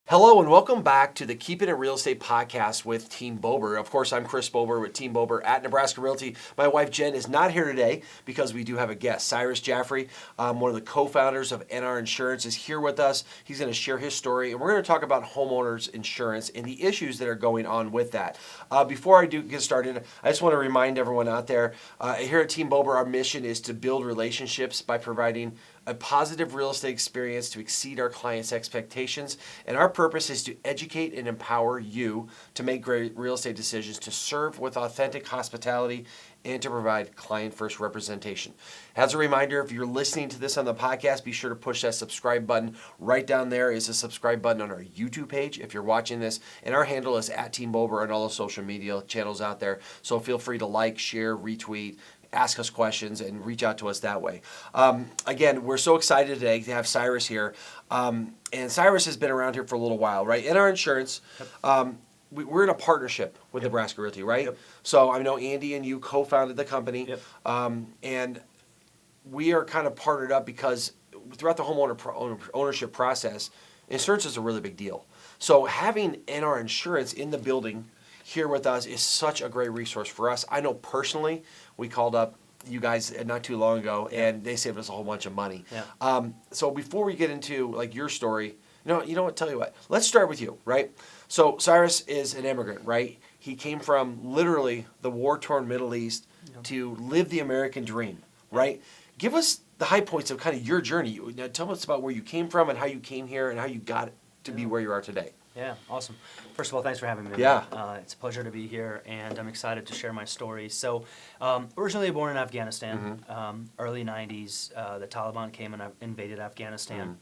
Hello and welcome back to the Keeping It Real Estate podcast with Team Bober. Of course, I'm Chris Bober with Team Bober at Nebraska Realty. My wife Jen is not here today because we do have a guest. Cyrus Jaffery, one of the co-founders of NR Insurance, is here with us. He's going to share his story, and we're going to talk about homeowners insurance and the issues that are going on with that. Before I do get started, I just want to remind everyone out there, here at Team Bober, our mission is to build relationships by providing a positive real estate experience to exceed our clients' expectations. And our purpose is to educate and empower you to make great real estate decisions, to serve with authentic hospitality, and to provide client-first representation. As a reminder, if you're listening to this on the podcast, be sure to push that subscribe button. Right down there is a subscribe button on our YouTube page if you're watching this. And our handle is @TeamBober on all the social media channels out there. So feel free to like, share, retweet, ask us questions, and reach out to us that way. Again, we're so excited today to have Cyrus here. And Cyrus has been around here for a little while, right? In our insurance, we're in a partnership with Nebraska Realty, right? Yep. So I know Andy and you co-founded the company. Yep. And we are kind of partnered up because throughout the ownership process, insurance is a really big deal. So having NR Insurance in the building here with us is such a great resource for us. I know personally, we called up you guys not too long ago, and they saved us a whole bunch of money. Yeah. So before we get into like your story, you know what? Tell you what. Let's start with you, right? So Cyrus is an immigrant, right? He came from literally the war-torn Middle East to live the American dream, right? Give us the high points of kind of your journey. Now, tell us about where you came from and how you came here and how you got to be where you are today. Yeah, awesome. First of all, thanks for having me. Yeah. It's a pleasure to be here, and I'm excited to share my story. So, originally born in Afghanistan, early 90s, the Taliban came and invaded Afghanistan.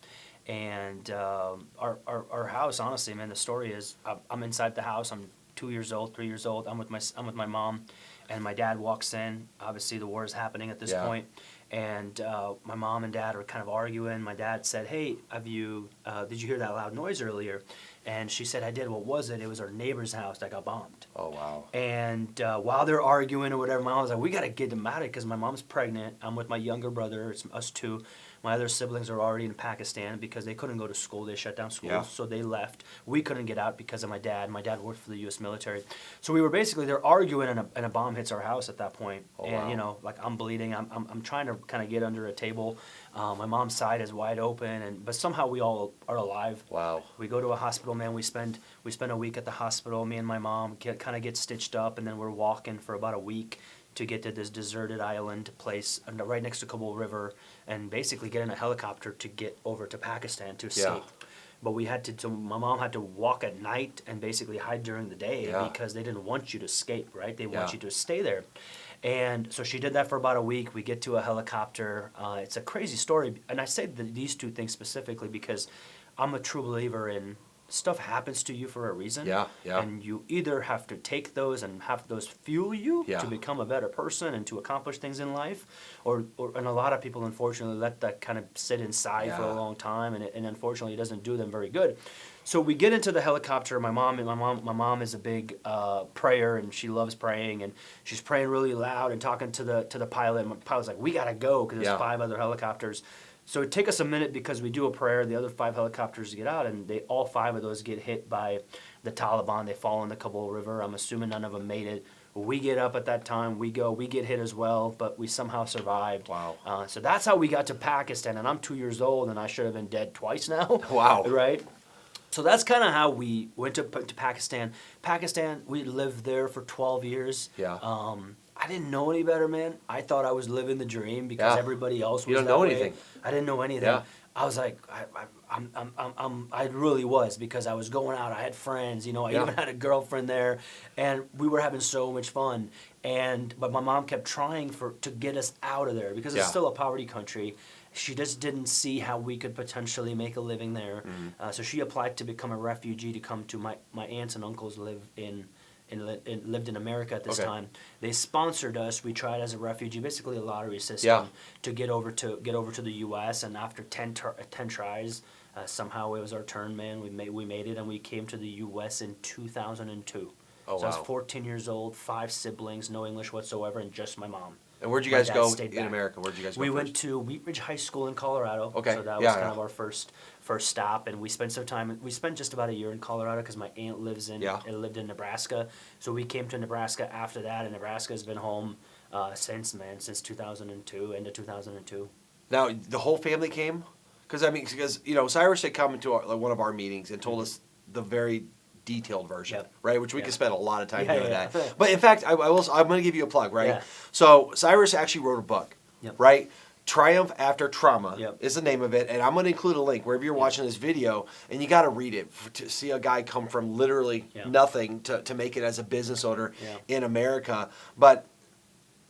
And our house, honestly, man, the story is I'm inside the house. I'm 2 years old, 3 years old. I'm with my mom, and my dad walks in. Obviously, the war is happening at this point. And my mom and dad are kind of arguing. My dad said, "Hey, did you hear that loud noise earlier?" And she said, "I did." "What was it?" "It was our neighbor's house that got bombed." Oh, wow. And while they're arguing or whatever, my mom was like, "We got to get them out of it," because my mom's pregnant. I'm with my younger brother. It's us two. My other siblings are already in Pakistan because they couldn't go to school. They shut down schools, so they left. We couldn't get out because of my dad. My dad worked for the U.S. military. So we were basically, they're arguing, and a bomb hits our house at that point. Oh, and, wow. like I'm bleeding. I'm trying to kind of get under a table. My mom's side is wide open, but somehow we all are alive. Wow. We go to a hospital, man. We spend a week at the hospital. Me and my mom kind of get stitched up, and then we're walking for about a week to get to this deserted island place right next to Kabul River, and basically get in a helicopter to get over to Pakistan to escape. But so my mom had to walk at night and basically hide during the day because they didn't want you to escape, right? They want you to stay there. And so she did that for about a week. We get to a helicopter. It's a crazy story. And I say these two things specifically because I'm a true believer in stuff happens to you for a reason. Yeah. And you either have to take those and have those fuel you to become a better person and to accomplish things in life, and a lot of people unfortunately let that kind of sit inside for a long time, and unfortunately it doesn't do them very good. So we get into the helicopter. My mom is a big prayer, and she loves praying, and she's praying really loud and talking to the pilot. And my pilot's like, "We gotta go," because there's 5 other helicopters. So it take us a minute because we do a prayer. The other 5 helicopters get out, and all 5 of those get hit by the Taliban. They fall in the Kabul River. I'm assuming none of them made it. We get up at that time. We get hit as well, but we somehow survived. Wow. So that's how we got to Pakistan, and I'm 2 years old, and I should have been dead twice now. Wow. Right? So that's kind of how we went to Pakistan. Pakistan, we lived there for 12 years. Yeah. I didn't know any better, man. I thought I was living the dream because everybody else was. You don't that know way. anything. I didn't know anything. Yeah. I was like, I really was, because I was going out. I had friends, I even had a girlfriend there, and we were having so much fun. But my mom kept trying to get us out of there because it's still a poverty country. She just didn't see how we could potentially make a living there. So she applied to become a refugee to come to my aunts and uncles lived in America at this time. They sponsored us. We tried as a refugee, basically a lottery system, to get over to the U.S. And after 10 tries, somehow it was our turn, man. We made it, and we came to the U.S. in 2002. Oh, so I was 14 years old, 5 siblings, no English whatsoever, and just my mom. And where'd you My guys dad go stayed in back. America? Where'd you guys go We first? went to Wheat Ridge High School in Colorado. Okay. So that was kind of our first stop, and we spent some time. We spent just about a year in Colorado because my aunt lived in Nebraska. So we came to Nebraska after that, and Nebraska has been home since 2002, end of 2002. Now the whole family came, because Cyrus had come into one of our meetings and told us the very detailed version, right? Which we could spend a lot of time doing that. But in fact, I'm going to give you a plug, right? Yeah. So Cyrus actually wrote a book, right? Triumph After Trauma is the name of it, and I'm going to include a link wherever you're watching this video, and you got to read it to see a guy come from literally nothing to make it as a business owner in America. But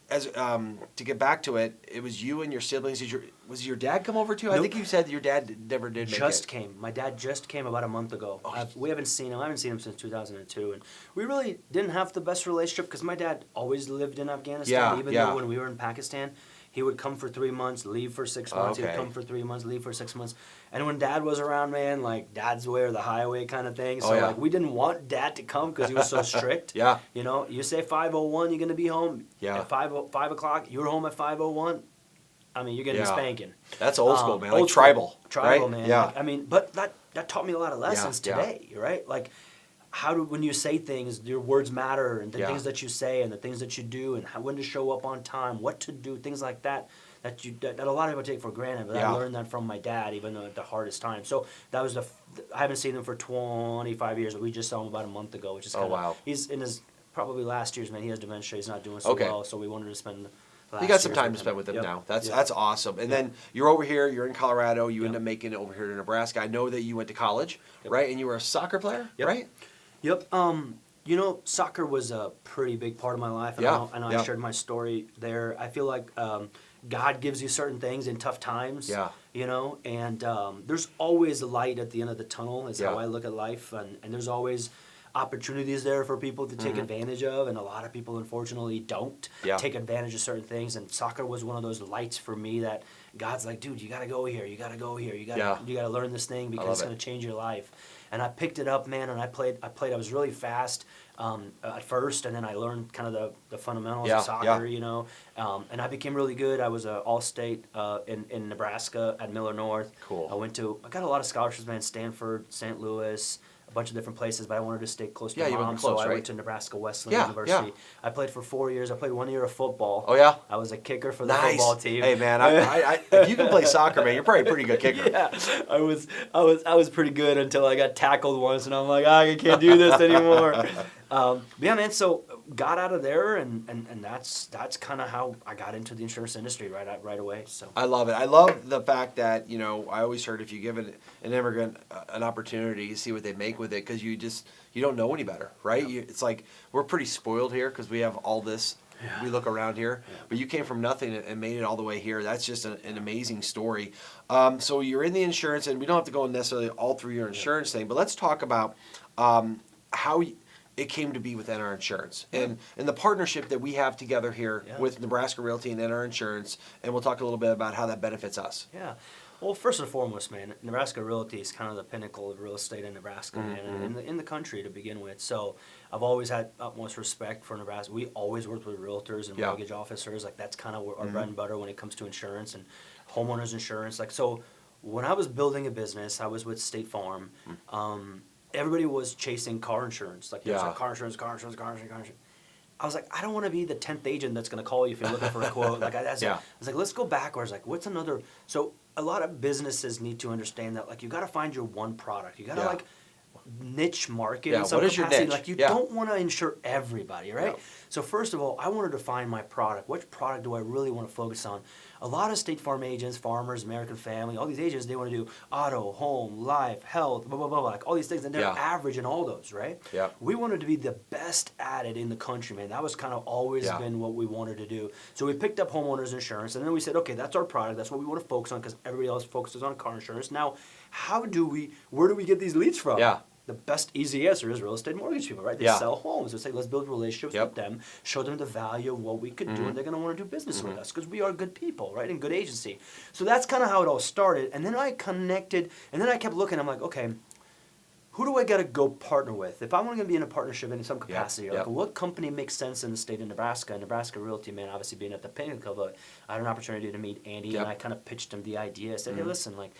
as to get back to it, it was you and your siblings. Was your dad come over too? Nope. I think you said your dad never did. Just came. My dad just came about a month ago. We haven't seen him. I haven't seen him since 2002, and we really didn't have the best relationship because my dad always lived in Afghanistan. Even though when we were in Pakistan, he would come for 3 months, leave for 6 months. He would come for 3 months, leave for 6 months. And when Dad was around, man, like Dad's way or the highway kind of thing. So like we didn't want Dad to come because he was so strict. You know, you say 5:01, you're gonna be home. At 5 o'clock, you're home at 5:01. I mean, you're gonna be spanking. That's old school, man. Like tribal, right? Man. Yeah. Like, I mean, but that taught me a lot of lessons today, right? Like, when you say things, your words matter, and the things that you say, and the things that you do, and when to show up on time, what to do, things like that. That a lot of people take for granted, but I learned that from my dad, even though at the hardest time. So that was I haven't seen him for 25 years, but we just saw him about a month ago, which is kind of, he's in his probably last years, man. He has dementia, he's not doing so well, so we wanted to spend you got some time to spend with him now. That's awesome. And then you're over here, you're in Colorado, you end up making it over here to Nebraska. I know that you went to college, right? And you were a soccer player, right? Yep. You know, soccer was a pretty big part of my life. And I shared my story there. I feel like God gives you certain things in tough times. You know, and there's always a light at the end of the tunnel is how I look at life. And there's always opportunities there for people to take advantage of, and a lot of people unfortunately don't take advantage of certain things, and soccer was one of those lights for me that God's like, dude, you got to go here, you got to go here, you got to learn this thing because it's going to change your life. And I picked it up, man, and I played. I was really fast at first, and then I learned kind of the fundamentals of soccer, you know, and I became really good. I was an all-state in Nebraska at Miller North. Cool. I got a lot of scholarships, man, Stanford, St. Louis, a bunch of different places, but I wanted to stay close to mom, so I went to Nebraska Wesleyan University. I played for 4 years. I played 1 year of football. Oh, yeah? I was a kicker for the football team. Hey, man, if you can play soccer, man, you're probably a pretty good kicker. I was pretty good until I got tackled once, and I'm like, I can't do this anymore. Yeah, man, so got out of there, and that's kind of how I got into the insurance industry right away. So I love it. I love the fact that, you know, I always heard if you give an immigrant an opportunity, you see what they make with it, because you don't know any better, right? It's like we're pretty spoiled here because we have all this. We look around here, but you came from nothing and made it all the way here. That's just an amazing story. So you're in the insurance, and we don't have to go necessarily all through your insurance thing, but let's talk about how it came to be with NR Insurance and the partnership that we have together here with Nebraska Realty and NR Insurance, and we'll talk a little bit about how that benefits us. Yeah. Well, first and foremost, man, Nebraska Realty is kind of the pinnacle of real estate in Nebraska, man, and in the country to begin with. So I've always had utmost respect for Nebraska. We always worked with realtors and mortgage officers. Like, that's kind of our bread and butter when it comes to insurance and homeowners insurance. Like, so when I was building a business, I was with State Farm. Everybody was chasing car insurance. Like, there's like car insurance. I was like, I don't want to be the 10th agent that's going to call you if you're looking for a quote. Like, I was like, let's go backwards. Like, what's another? So a lot of businesses need to understand that, like, you got to find your one product. You got to like niche market in some what is capacity. your niche? Like, you don't want to insure everybody, right? So first of all, I wanted to find my product. Which product do I really want to focus on? A lot of State Farm agents, Farmers, American Family, all these agents, they want to do auto, home, life, health, blah, blah, blah, like all these things, and they're average in all those, right? We wanted to be the best at it in the country, man. That was kind of always been what we wanted to do. So we picked up homeowners insurance, and then we said, okay, that's our product. That's what we want to focus on because everybody else focuses on car insurance. Now, where do we get these leads from? The best, easy answer is real estate mortgage people, right? They sell homes. They say, let's build relationships with them, show them the value of what we could do, and they're going to want to do business with us because we are good people, right, and good agency. So that's kind of how it all started. And then I connected, and then I kept looking. I'm like, okay, who do I got to go partner with? If I want to be in a partnership in some capacity, Yep. what company makes sense in the state of Nebraska? And Nebraska Realty, man, obviously being at the pinnacle, but I had an opportunity to meet Andy, and I kind of pitched him the idea. I said, hey, listen, like,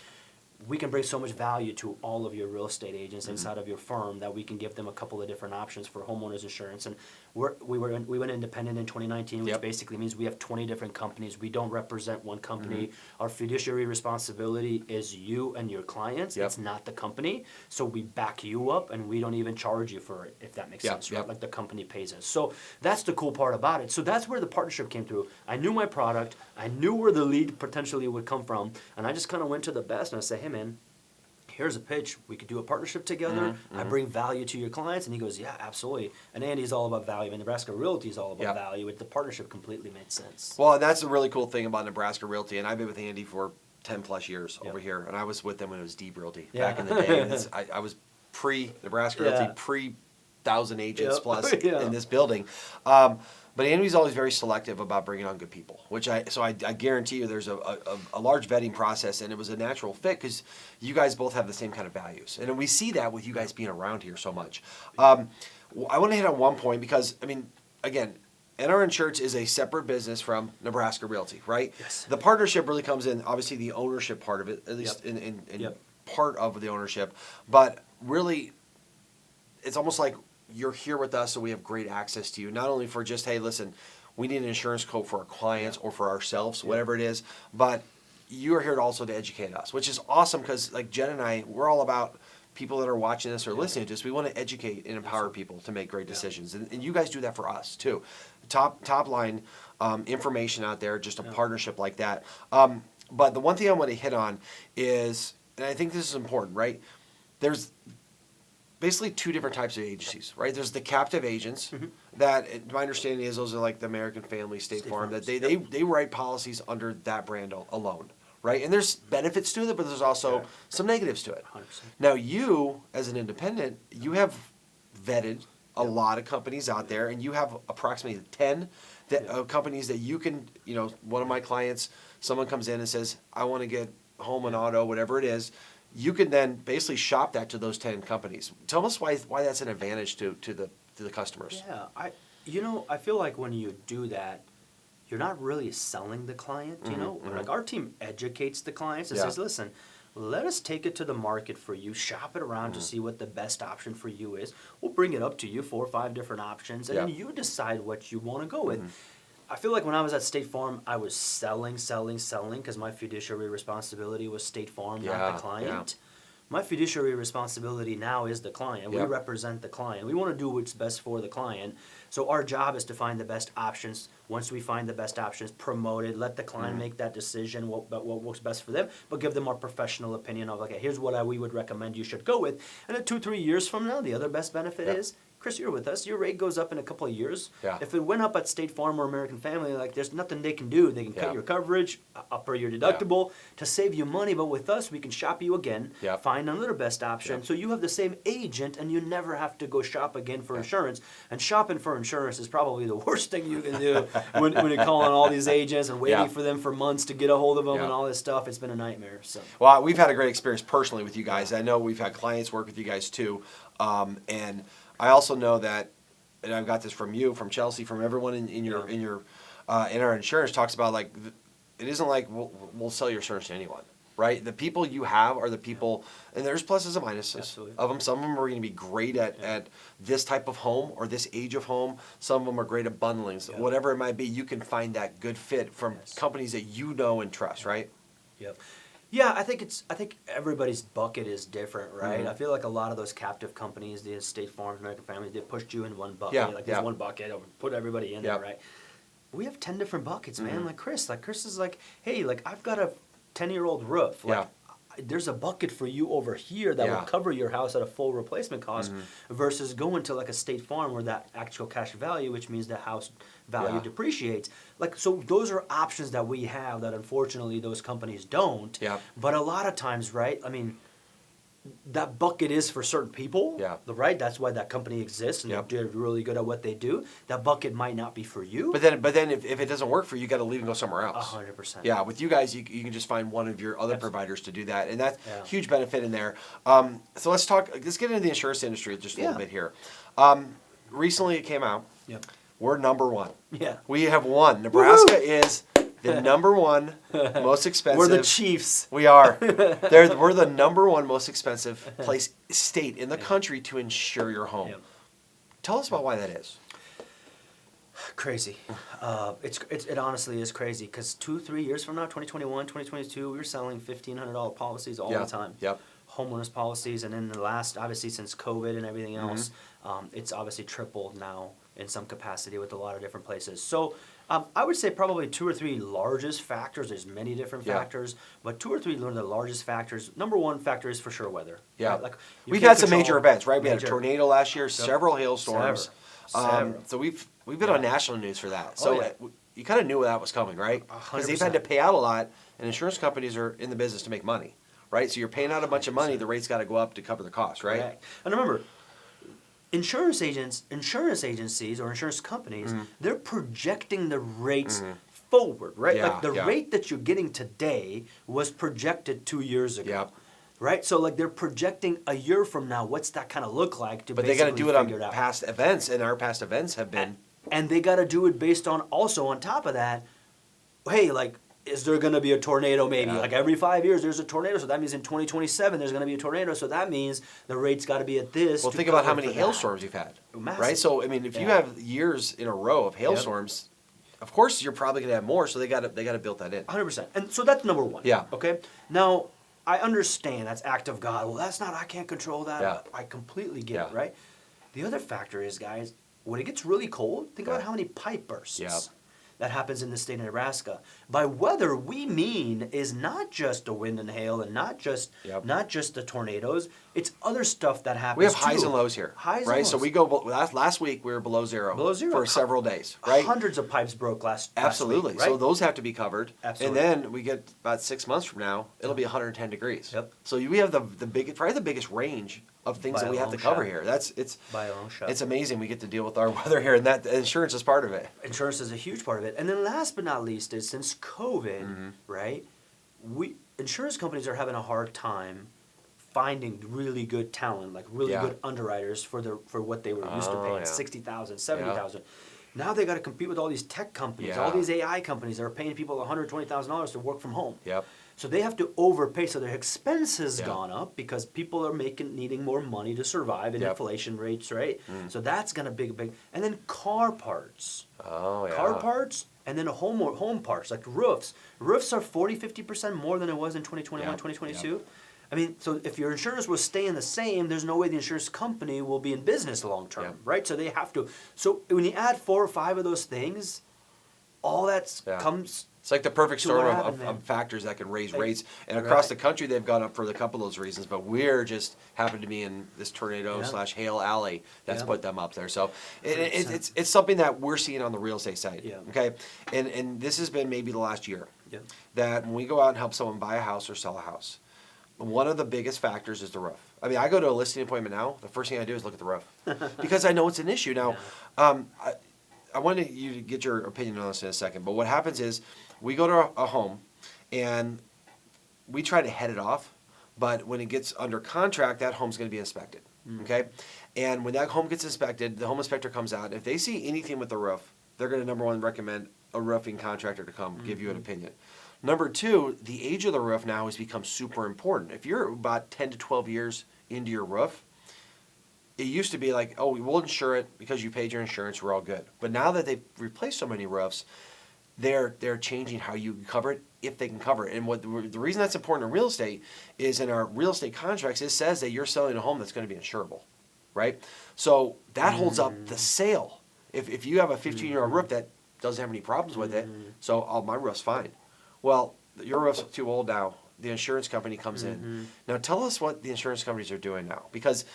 we can bring so much value to all of your real estate agents inside of your firm that we can give them a couple of different options for homeowners insurance. And we went independent in 2019, which basically means we have 20 different companies. We don't represent one company. Our fiduciary responsibility is you and your clients. It's not the company. So we back you up, and we don't even charge you for it, if that makes sense, right? Like the company pays us. So that's the cool part about it. So that's where the partnership came through. I knew my product. I knew where the lead potentially would come from. And I just kind of went to the best, and I said, hey, man, here's a pitch. We could do a partnership together. I bring value to your clients. And he goes, yeah, absolutely. And Andy's all about value. And Nebraska Realty is all about value. The partnership completely made sense. Well, and that's a really cool thing about Nebraska Realty. And I've been with Andy for 10 plus years over here. And I was with them when it was Deep Realty back in the day. I was pre-Nebraska Realty, pre-1,000 agents plus in this building. But Andy's always very selective about bringing on good people, so I guarantee you there's a large vetting process, and it was a natural fit because you guys both have the same kind of values. And we see that with you guys being around here so much. I want to hit on one point because, I mean, again, NR Insurance is a separate business from Nebraska Realty, right? Yes. The partnership really comes in, obviously, the ownership part of it, at least in part of the ownership. But really, it's almost like you're here with us, so we have great access to you. Not only for just, hey, listen, we need an insurance quote for our clients or for ourselves, whatever it is, but you're here also to educate us, which is awesome because, like Jen and I, we're all about people that are watching this or listening to this. We want to educate and empower people to make great decisions, and you guys do that for us too. Top line information out there, just a partnership like that. But the one thing I want to hit on is, and I think this is important, right? There's basically two different types of agencies, right? There's the captive agents that, my understanding is, those are like the American Family, State Farm, that they write policies under that brand alone, right? And there's benefits to it, but there's also some negatives to it. 100%. Now you, as an independent, you have vetted a lot of companies out there, and you have approximately 10 companies that you can, one of my clients, someone comes in and says, I want to get home and auto, whatever it is. You can then basically shop that to those 10 companies. Tell us why that's an advantage to the customers. Yeah, I feel like when you do that, you're not really selling the client. Like our team educates the clients and says, listen, let us take it to the market for you, shop it around to see what the best option for you is. We'll bring it up to you, 4 or 5 different options, and then you decide what you want to go with. I feel like when I was at State Farm, I was selling, because my fiduciary responsibility was State Farm, not the client. My fiduciary responsibility now is the client. We represent the client. We want to do what's best for the client. So our job is to find the best options. Once we find the best options, promote it, let the client make that decision, what works best for them, but give them our professional opinion of, okay, here's what we would recommend you should go with. And then 2-3 years from now, the other best benefit is, Chris, you're with us. Your rate goes up in a couple of years. If it went up at State Farm or American Family, like there's nothing they can do. They can cut your coverage, upper your deductible to save you money. But with us, we can shop you again, find another best option. So you have the same agent, and you never have to go shop again for insurance. And shopping for insurance is probably the worst thing you can do when you're calling all these agents and waiting for them for months to get a hold of them and all this stuff. It's been a nightmare. So. Well, we've had a great experience personally with you guys. I know we've had clients work with you guys too, and I also know that, and I've got this from you, from Chelsea, from everyone in our insurance talks about, like, it isn't like we'll sell your insurance to anyone, right? The people you have are the people, and there's pluses and minuses of them. Some of them are going to be great at this type of home or this age of home. Some of them are great at bundling. So whatever it might be, you can find that good fit from companies that you know and trust, right? Yep. Yeah, I think everybody's bucket is different, right? I feel like a lot of those captive companies, the State Farms, American Families, they pushed you in one bucket. There's one bucket, put everybody in there, right? We have 10 different buckets, man. Like Chris is like, hey, like I've got a 10-year-old roof. Like, there's a bucket for you over here that will cover your house at a full replacement cost versus going to like a State Farm where that actual cash value, which means the house value depreciates. Like, so those are options that we have that unfortunately those companies don't. But a lot of times, right, I mean, that bucket is for certain people, Yeah. right? That's why that company exists, and they're really good at what they do. That bucket might not be for you. But then if it doesn't work for you, you got to leave and go somewhere else. 100%. Yeah, with you guys, you can just find one of your other providers to do that, and that's huge benefit in there. So let's get into the insurance industry just a little bit here. Recently it came out. Yep. We're number one. Yeah. We have won. Nebraska is the number one most expensive. We're the Chiefs. We are. We're the number one most expensive state in the country to insure your home. Yep. Tell us about why that is. Crazy. It honestly is crazy because 2-3 years from now, 2021, 2022, we were selling $1,500 policies all the time. Yep. Homeowners policies, and in the last, obviously since COVID and everything else, it's obviously tripled now in some capacity with a lot of different places. So I would say probably 2 or 3 largest factors. There's many different factors, but 2 or 3 are the largest factors. Number one factor is for sure weather. Yeah, right? Like we've had some major events, right? We had a tornado last year, several hailstorms. Several. So we've been on national news for that. So you kind of knew that was coming, right? Because they've had 100%. to pay out a lot, and insurance companies are in the business to make money, right? So you're paying out a bunch of money, the rate's got to go up to cover the cost, right? Correct. And remember, insurance agencies or insurance companies, they're projecting the rates forward, right? Yeah, like the rate that you're getting today was projected 2 years ago. Yep. Right? So like they're projecting a year from now, what's that kind of look like to But they got to do it on out. past events, and our past events have been... And they got to do it based on, also on top of that, hey, like, is there going to be a tornado maybe? Yeah. Like every 5 years there's a tornado, so that means in 2027 there's going to be a tornado, so that means the rate's got to be at this. Well, think about how many hailstorms you've had, Massive. right? So, I mean, if you have years in a row of hailstorms, of course you're probably going to have more, so they got to build that in. 100%. And so that's number one. Yeah. Okay? Now, I understand that's act of God. Well, that's not, I can't control that. Yeah. I completely get it, right? The other factor is, guys, when it gets really cold, think about how many pipe bursts that happens in the state of Nebraska. By weather, we mean is not just the wind and hail and not just the tornadoes. It's other stuff that happens. We have highs and lows here, right? So we go last week we were below zero for several days, right? Hundreds of pipes broke last Absolutely. week, right? So those have to be covered. Absolutely. And then we get about 6 months from now, it'll be 110 degrees. Yep. So we have probably the biggest range of things that we have to cover here. By our own shot. It's amazing we get to deal with our weather here, and that insurance is part of it. Insurance is a huge part of it. And then last but not least is since COVID, right, insurance companies are having a hard time finding really good talent, like really good underwriters for what they were used to paying, $60,000, $70,000. Now they got to compete with all these tech companies, all these AI companies that are paying people $120,000 to work from home. Yep. So they have to overpay, so their expenses gone up because people are needing more money to survive and inflation rates, right? So that's gonna be big. And then car parts. Oh yeah. Car parts and then home parts like roofs. Roofs are 40-50% more than it was in 2021, 2022. I mean, so if your insurance was staying the same, there's no way the insurance company will be in business long term, right? So they have to. So when you add 4 or 5 of those things, all that comes. It's like the perfect storm of factors that can raise rates. And across the country, they've gone up for a couple of those reasons. But we're just happen to be in this tornado / hail alley that's put them up there. So it's something that we're seeing on the real estate side. Yeah. Okay, and this has been maybe the last year that when we go out and help someone buy a house or sell a house, one of the biggest factors is the roof. I mean, I go to a listing appointment now. The first thing I do is look at the roof because I know it's an issue. Now, I wanted you to get your opinion on this in a second. But what happens is we go to a home and we try to head it off. But when it gets under contract, that home's going to be inspected. Okay? And when that home gets inspected, the home inspector comes out. If they see anything with the roof, they're going to, number one, recommend a roofing contractor to come give you an opinion. Number two, the age of the roof now has become super important. If you're about 10 to 12 years into your roof, it used to be like, oh, we'll insure it because you paid your insurance, we're all good. But now that they've replaced so many roofs, they're changing how you cover it, if they can cover it. And the reason that's important in real estate is in our real estate contracts, it says that you're selling a home that's going to be insurable, right? So that holds up the sale. If you have a 15-year-old roof that doesn't have any problems with it, so my roof's fine. Well, your roof's too old now. The insurance company comes in. Now tell us what the insurance companies are doing now, because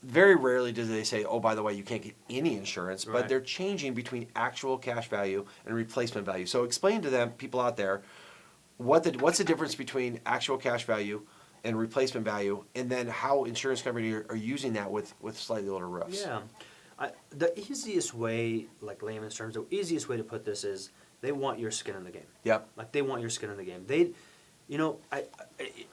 very rarely do they say, oh, by the way, you can't get any insurance, but they're changing between actual cash value and replacement value. So explain to them, people out there, what's the difference between actual cash value and replacement value, and then how insurance companies are using that with slightly older roofs. Yeah. The easiest way, like layman's terms, the easiest way to put this is they want your skin in the game. Yep. Like they want your skin in the game.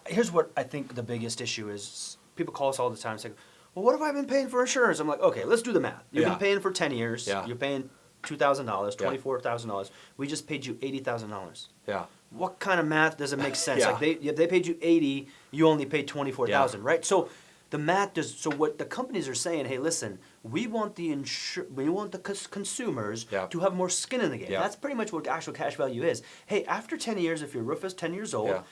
Here's what I think the biggest issue is. People call us all the time and say, well, what have I been paying for insurance? I'm like, okay, let's do the math. You've been paying for 10 years. Yeah. You're paying $2,000, $24,000. We just paid you $80,000. Yeah. What kind of math doesn't make sense? Yeah. Like they paid you 80, you only paid 24,000, right? So the math does. So what the companies are saying, hey, listen, we want the consumers to have more skin in the game. Yeah. That's pretty much what actual cash value is. Hey, after 10 years, if your roof is 10 years old,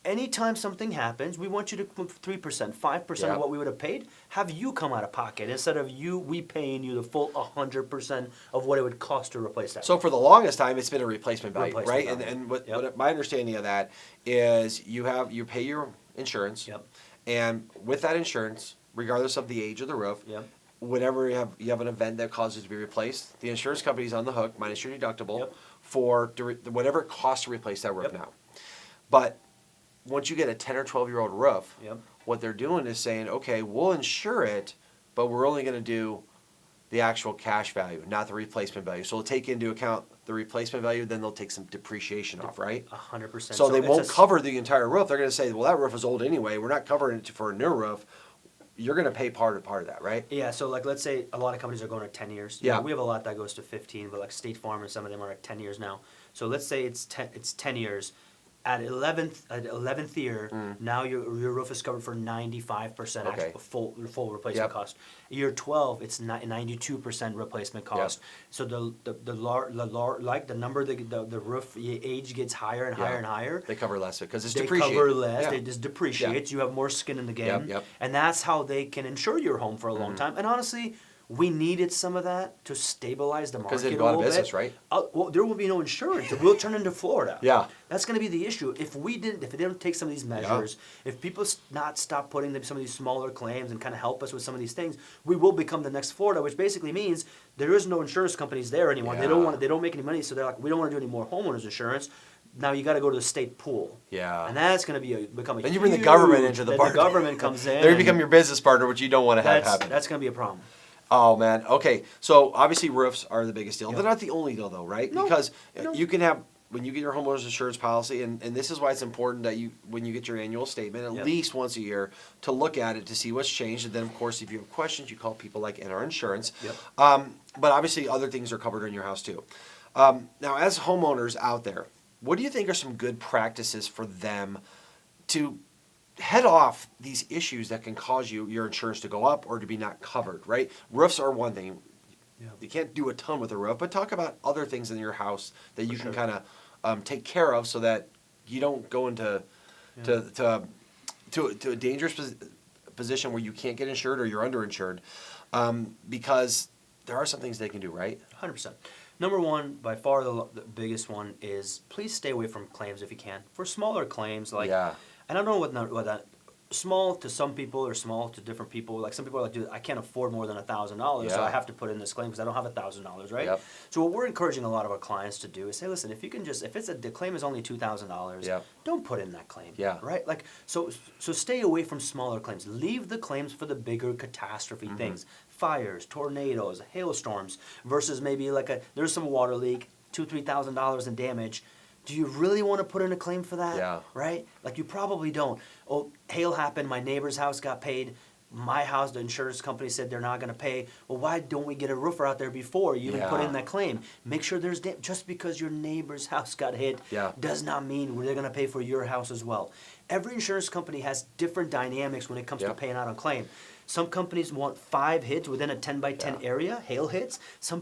anytime something happens, we want you to put 3%, 5% of what we would have paid, have you come out of pocket instead of we paying you the full 100% of what it would cost to replace that. So for the longest time, it's been a replacement value, right? Value. And what my understanding of that is you pay your insurance, and with that insurance, regardless of the age of the roof, whenever you have an event that causes it to be replaced, the insurance company's on the hook, minus your deductible, for whatever it costs to replace that roof now. But once you get a 10 or 12-year-old roof, what they're doing is saying, okay, we'll insure it, but we're only going to do the actual cash value, not the replacement value. So we'll take into account the replacement value, then they'll take some depreciation off, right? 100%. So they won't cover the entire roof. They're going to say, well, that roof is old anyway. We're not covering it for a new roof. You're going to pay part of that, right? Yeah, so like let's say a lot of companies are going to 10 years. You know, we have a lot that goes to 15, but like State Farm and some of them are at 10 years now. So let's say it's 10 years. At 11th year, now your roof is covered for 95% actual full replacement cost. Year 12, it's 92% replacement cost. So the number the roof age gets higher and higher and higher. They cover less because it's they depreciated. They cover less. They just depreciate. You have more skin in the game, and that's how they can insure your home for a long time. And honestly, we needed some of that to stabilize the market a little bit. Because they've gone business, right? Well, there will be no insurance. We'll turn into Florida. Yeah. That's going to be the issue. If they don't take some of these measures, if people stop putting some of these smaller claims and kind of help us with some of these things, we will become the next Florida, which basically means there is no insurance companies there anymore. Yeah. They don't make any money, so they're like, we don't want to do any more homeowners insurance. Now you got to go to the state pool. Yeah. And that's going to become a Then you bring the government into the party. The government comes in. They become your business partner, which you don't want to have happen. That's going to be a problem. Oh, man. Okay. So, obviously, roofs are the biggest deal. They're not the only deal, though, right? No, because you can have, when you get your homeowner's insurance policy, and this is why it's important that when you get your annual statement, at least once a year, to look at it to see what's changed. And then, of course, if you have questions, you call people like NR Insurance. But obviously, other things are covered in your house, too. Now, as homeowners out there, what do you think are some good practices for them to head off these issues that can cause your insurance to go up or to be not covered, right? Roofs are one thing. You can't do a ton with a roof, but talk about other things in your house that you can kind of take care of so that you don't go into to a dangerous position where you can't get insured or you're underinsured, because there are some things they can do, right? 100%. Number one, by far the biggest one is please stay away from claims if you can. For smaller claims, like and I don't know what that small to some people or small to different people. Like some people are like, dude, I can't afford more than $1,000, so I have to put in this claim because I don't have $1,000, right? So what we're encouraging a lot of our clients to do is say, listen, if the claim is only $2,000, don't put in that claim, right? Like so stay away from smaller claims. Leave the claims for the bigger catastrophe things, fires, tornadoes, hailstorms, versus maybe there's some water leak, $2,000-$3,000 in damage. Do you really want to put in a claim for that? Yeah. Right? Like you probably don't. Oh, hail happened, my neighbor's house got paid. My house, the insurance company said they're not going to pay. Well, why don't we get a roofer out there before you even put in that claim? Make sure there's just because your neighbor's house got hit does not mean they're going to pay for your house as well. Every insurance company has different dynamics when it comes to paying out on claim. Some companies want 5 hits within a 10 by 10 area, hail hits. Some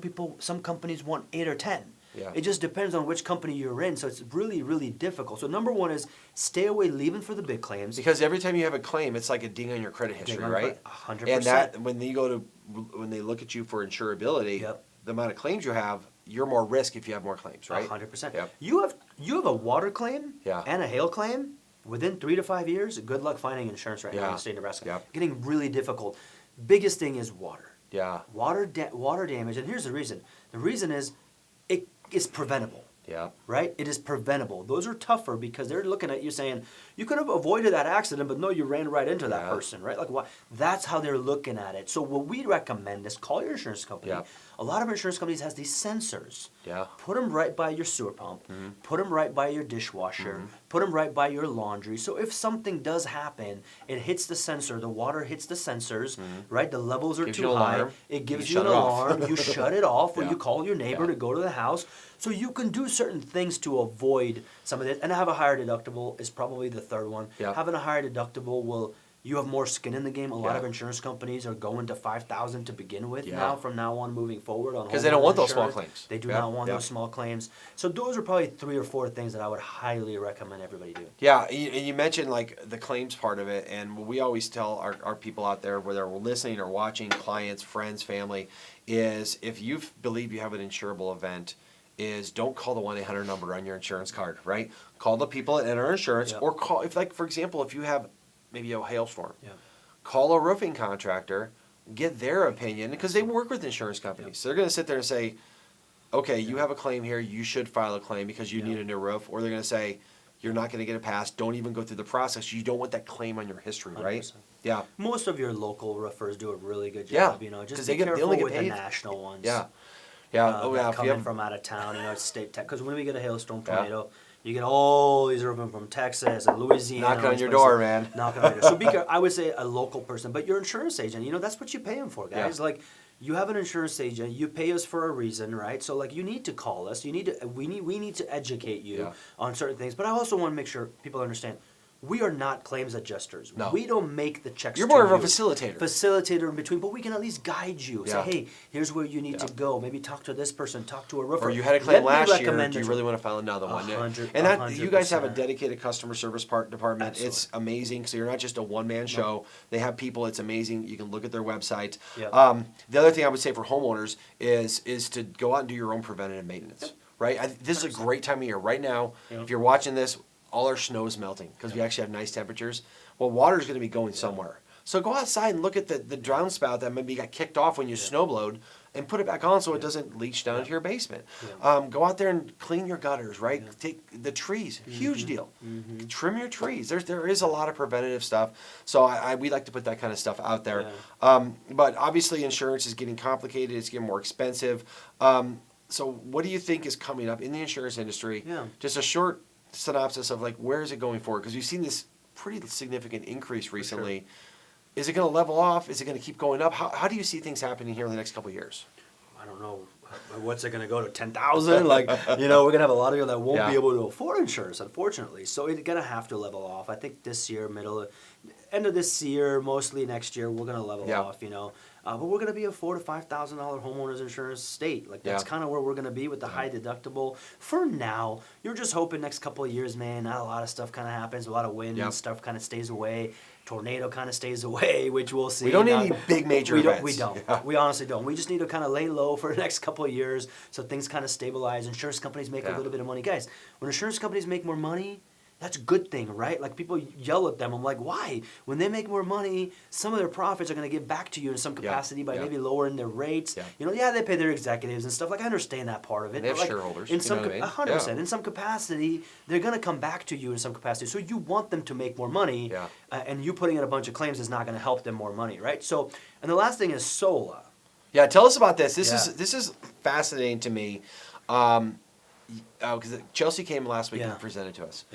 companies want 8 or 10. It just depends on which company you're in, so it's really, really difficult. So number one is stay away leaving for the big claims. Because every time you have a claim, it's like a ding on your credit history, right? 100%. And that when they look at you for insurability, the amount of claims you have, you're more risk if you have more claims, right? 100%. You have a water claim and a hail claim within 3 to 5 years. Good luck finding insurance right now in the state of Nebraska. Getting really difficult. Biggest thing is water. Water damage, and here's the reason. The reason is it's preventable. Yeah. Right? It is preventable. Those are tougher because they're looking at you saying, you could have avoided that accident, but no, you ran right into that person, right? Like, why? That's how they're looking at it. So what we recommend is call your insurance company. Yeah. A lot of insurance companies has these sensors. Yeah. Put them right by your sewer pump. Put them right by your dishwasher. Put them right by your laundry. So if something does happen, it hits the sensor. The water hits the sensors, right? The levels are too high. It gives you an alarm. You shut it off, or you call your neighbor to go to the house. So you can do certain things to avoid some of this. And have a higher deductible is probably the third one. Yeah. Having a higher deductible will, you have more skin in the game. A lot of insurance companies are going to $5,000 to begin with now, from now on moving forward. Because they don't want those small claims. They do not want those small claims. So those are probably 3 or 4 things that I would highly recommend everybody do. Yeah, and you mentioned like the claims part of it, and what we always tell our people out there, whether we're listening or watching, clients, friends, family, is if you believe you have an insurable event, is don't call the 1-800 number on your insurance card, right? Call the people at Enter Insurance, or call, if like, for example, if you have maybe a hailstorm, call a roofing contractor, get their opinion, because they work with insurance companies. So they're going to sit there and say, okay, you have a claim here, you should file a claim because you need a new roof, or they're going to say, you're not going to get it passed, don't even go through the process, you don't want that claim on your history, 100%. Right? Yeah. Most of your local roofers do a really good job, you know, just be careful with the national ones. Yeah. Yeah. Coming from out of town, you know, it's state tech. Because when we get a hailstorm, tornado, you get all these roofing from Texas and Louisiana. Knocking on your door, man. Knocking on your door. So be careful. I would say a local person, but your insurance agent, you know, that's what you pay them for, guys. Yeah. Like, you have an insurance agent, you pay us for a reason, right? So like, you need to call us. We need to educate you on certain things. But I also want to make sure people understand, we are not claims adjusters. No. We don't make the checks. You're more of a facilitator. Facilitator in between, but we can at least guide you. Yeah. Say, hey, here's where you need to go. Maybe talk to this person, talk to a roofer. Or you had a claim last year, do you really want to file another one? 100%. And that you guys have a dedicated customer service department. Absolutely. It's amazing. So you're not just a one-man show. They have people. It's amazing. You can look at their website. Yep. The other thing I would say for homeowners is to go out and do your own preventative maintenance. Right? This is a great time of year. Right now, if you're watching this, all our snow is melting because we actually have nice temperatures. Well, water is going to be going somewhere. So go outside and look at the downspout that maybe got kicked off when you snowblowed and put it back on so it doesn't leach down into your basement. Go out there and clean your gutters, right? Take the trees, huge deal. Trim your trees. There is a lot of preventative stuff. So we like to put that kind of stuff out there. But obviously insurance is getting complicated. It's getting more expensive. So what do you think is coming up in the insurance industry? Just a short synopsis of like where is it going forward? Because we've seen this pretty significant increase recently. Sure. Is it going to level off? Is it going to keep going up? How do you see things happening here in the next couple of years? I don't know. What's it going to go to 10,000? Like, you know, we're going to have a lot of people that won't be able to afford insurance, unfortunately. So it's going to have to level off. I think this year, end of this year, mostly next year, we're going to level off, you know. But we're going to be a $4,000 to $5,000 homeowners insurance state. Like, that's kind of where we're going to be with the high deductible. For now, you're just hoping next couple of years, man, not a lot of stuff kind of happens. A lot of wind and stuff kind of stays away. Tornado kind of stays away, which we'll see. We don't need any big major events. We don't. Yeah. We honestly don't. We just need to kind of lay low for the next couple of years so things kind of stabilize. Insurance companies make a little bit of money. Guys, when insurance companies make more money, that's a good thing, right? Like, people yell at them. I'm like, why? When they make more money, some of their profits are going to give back to you in some capacity by maybe lowering their rates. You know, they pay their executives and stuff. Like, I understand that part of it. And they have like, shareholders. In some 100%. In some capacity, they're going to come back to you in some capacity. So you want them to make more money, and you putting in a bunch of claims is not going to help them more money, right? So, and the last thing is SOLA. Yeah, tell us about this. This is fascinating to me. Because Chelsea came last week and presented to us.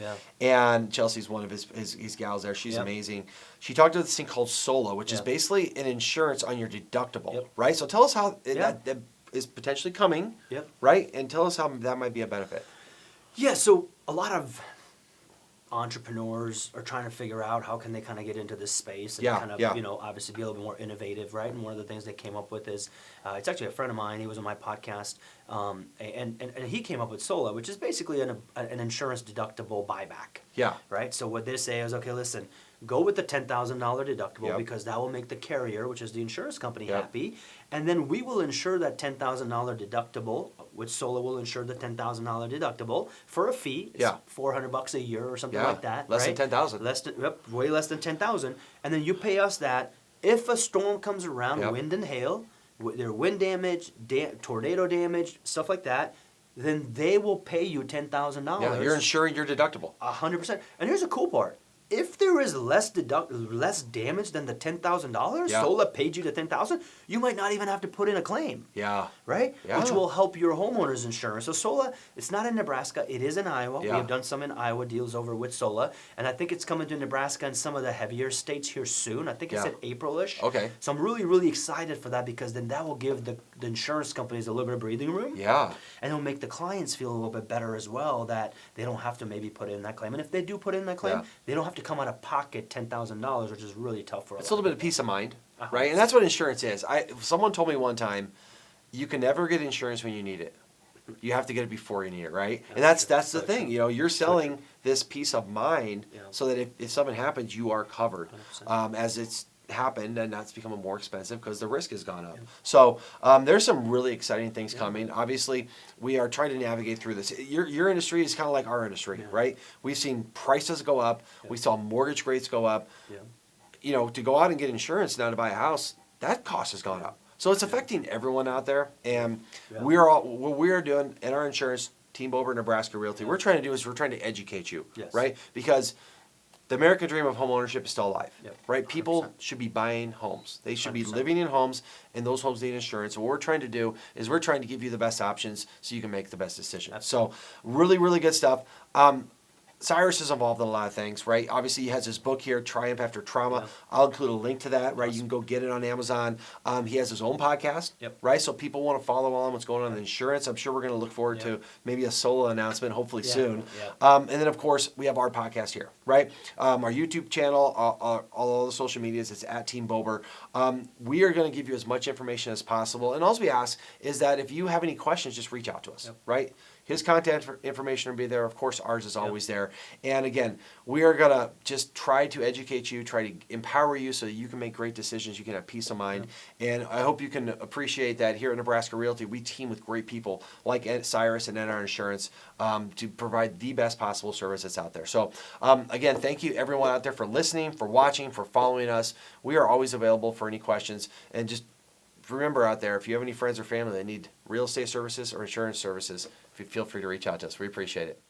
And Chelsea's one of his gals there. She's amazing. She talked about this thing called SOLA, which is basically an insurance on your deductible, right? So tell us how that is potentially coming, right? And tell us how that might be a benefit. Yeah, so a lot of entrepreneurs are trying to figure out how can they kind of get into this space and kind of, you know, obviously be a little bit more innovative, right? And one of the things they came up with is, it's actually a friend of mine, he was on my podcast, and he came up with SOLA, which is basically an insurance deductible buyback. Right? So what they say is, okay, listen, go with the $10,000 deductible because that will make the carrier, which is the insurance company, happy. And then we will insure that $10,000 deductible, which SOLA will insure the $10,000 deductible for a fee. It's $400 a year or something like that. Less than 10,000. Way less than 10,000. And then you pay us that. If a storm comes around, wind and hail, wind damage, tornado damage, stuff like that, then they will pay you $10,000. Yeah, you're insuring your deductible. 100%. And here's the cool part. If there is less damage than the $10,000, Yeah. SOLA paid you the $10,000, you might not even have to put in a claim. Yeah. Right? Yeah. Which will help your homeowner's insurance. So SOLA, it's not in Nebraska, it is in Iowa. Yeah. We have done some in Iowa deals over with SOLA, and I think it's coming to Nebraska and some of the heavier states here soon. I think it's Yeah. in April-ish. Okay. So I'm really, really excited for that, because then that will give the insurance companies a little bit of breathing room. Yeah. And it'll make the clients feel a little bit better as well, that they don't have to maybe put in that claim. And if they do put in that claim, Yeah. they don't have to come out of pocket $10,000, which is really tough for It's a little bit of peace of mind, Uh-huh. right? And that's what insurance is. Someone told me one time, you can never get insurance when you need it. You have to get it before you need it, right? And that's the thing. You know, you're selling this peace of mind Yeah. so that if something happens, you are covered. 100%. As it's happened, and that's becoming more expensive because the risk has gone up. So there's some really exciting things coming. Obviously, we are trying to navigate through this. Your industry is kind of like our industry, right? We've seen prices go up. We saw mortgage rates go up. Yeah. You know, to go out and get insurance now to buy a house, that cost has gone up. So it's affecting everyone out there. And what we are doing in our insurance, Team Bober, Nebraska Realty, we're trying to do is we're trying to educate you, Yes. right? Because the American dream of homeownership is still alive, Yep. right? People 100%. should be buying homes. They should be 100%. living in homes, and those homes need insurance. What we're trying to do is we're trying to give you the best options so you can make the best decision. So really, really good stuff. Cyrus is involved in a lot of things, right? Obviously, he has his book here, Triumph After Trauma. Yeah. I'll include a link to that, right? You can go get it on Amazon. He has his own podcast, Yep. right? So people want to follow on what's going on in insurance. I'm sure we're going to look forward to maybe a solo announcement, hopefully Yeah. soon. Yeah. And then, of course, we have our podcast here, right? Our YouTube channel, all the social medias, it's at Team Bober. We are going to give you as much information as possible. And all we ask is that if you have any questions, just reach out to us, right? His contact information will be there. Of course, ours is always there. And again, we are going to just try to educate you, try to empower you so that you can make great decisions. You can have peace of mind. And I hope you can appreciate that here at Nebraska Realty, we team with great people like Cyrus and NR Insurance to provide the best possible service that's out there. So again, thank you everyone out there for listening, for watching, for following us. We are always available for any questions. And just remember out there, if you have any friends or family that need real estate services or insurance services, feel free to reach out to us. We appreciate it.